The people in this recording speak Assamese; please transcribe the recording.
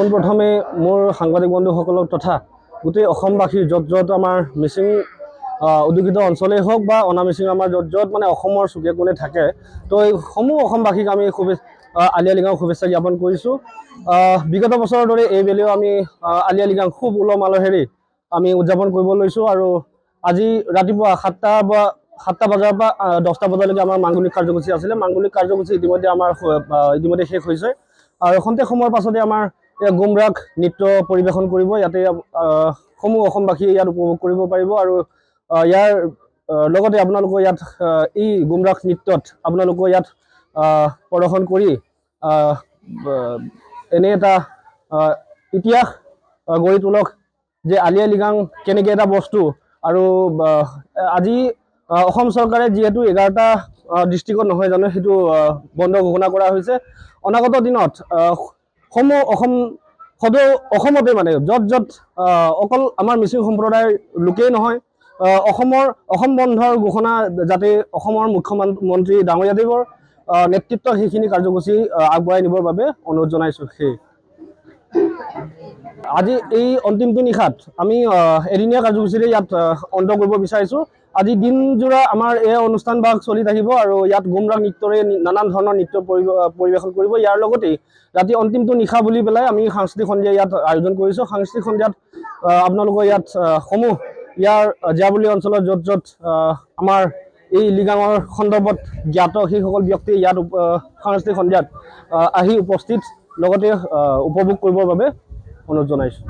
পোনপ্ৰথমে মোৰ সাংবাদিক বন্ধুসকলক তথা গোটেই অসমবাসীৰ য'ত য'ত আমাৰ মিচিং অধিকৃত অঞ্চলেই হওক বা অনামিচিং আমাৰ য'ত য'ত মানে অসমৰ চুকে কোণে থাকে তো এই সমূহ অসমবাসীক আমি আলি আই লৃগাং শুভেচ্ছা জ্ঞাপন কৰিছোঁ। বিগত বছৰৰ দৰে এইবেলিও আমি আলি আই লৃগাং খুব উলহ মালহেৰে আমি উদযাপন কৰিব লৈছোঁ আৰু আজি ৰাতিপুৱা 7টা বজাৰ পৰা 10টা বজালৈকে আমাৰ মাংগলিক কাৰ্যসূচী আছিলে। মাংগলিক কাৰ্যসূচী ইতিমধ্যে শেষ হৈছে আৰু খন্তেক সময়ৰ পাছতে আমাৰ গুমৰাগ নৃত্য পৰিৱেশন কৰিব। ইয়াতে সমূহ অসমবাসী ইয়াত উপভোগ কৰিব পাৰিব আৰু ইয়াৰ লগতে আপোনালোকৰ ইয়াত এই গুমৰাগ নৃত্যত আপোনালোকৰ ইয়াত প্ৰদৰ্শন কৰি এনে এটা ইতিহাস গঢ়ি তোলক যে আলি আই লৃগাং কেনেকৈ এটা বস্তু আৰু আজি অসম চৰকাৰে যিহেতু 11টা ডিষ্ট্ৰিক্টত নহয় জানো সেইটো বন্ধ ঘোষণা কৰা হৈছে। অনাগত দিনত অসমতে মানে য'ত য'ত অকল আমাৰ মিচিং সম্প্ৰদায়ৰ লোকেই নহয় অসম বন্ধৰ ঘোষণা যাতে অসমৰ মুখ্যমন্ত্ৰী ডাঙৰীয়াদেৱৰ নেতৃত্বত সেইখিনি কাৰ্যসূচী আগবঢ়াই নিবৰ বাবে অনুৰোধ জনাইছোঁ। আজি এই অন্তিমটো নিশাত আমি এদিনীয়া কাৰ্যসূচীৰে ইয়াত অন্ত কৰিব বিচাৰিছোঁ। আজি দিনজোৰা আমাৰ এই অনুষ্ঠানভাগ চলি থাকিব আৰু ইয়াত গুমৰাগ নৃত্যৰে নানান ধৰণৰ নৃত্য পৰিৱেশন কৰিব। ইয়াৰ লগতেই ৰাতি অন্তিমটো নিশা বুলি পেলাই আমি সাংস্কৃতিক সন্ধিয়া ইয়াত আয়োজন কৰিছোঁ। সাংস্কৃতিক সন্ধিয়াত আপোনালোকৰ ইয়াত ইয়াৰ জীয়াবলী অঞ্চলত য'ত য'ত আমাৰ এই লৃগাঙৰ সন্দৰ্ভত জ্ঞাত সেইসকল ব্যক্তি ইয়াত সাংস্কৃতিক সন্ধিয়াত আহি উপস্থিত লগতে উপভোগ কৰিবৰ বাবে অনুৰোধ জনাইছোঁ।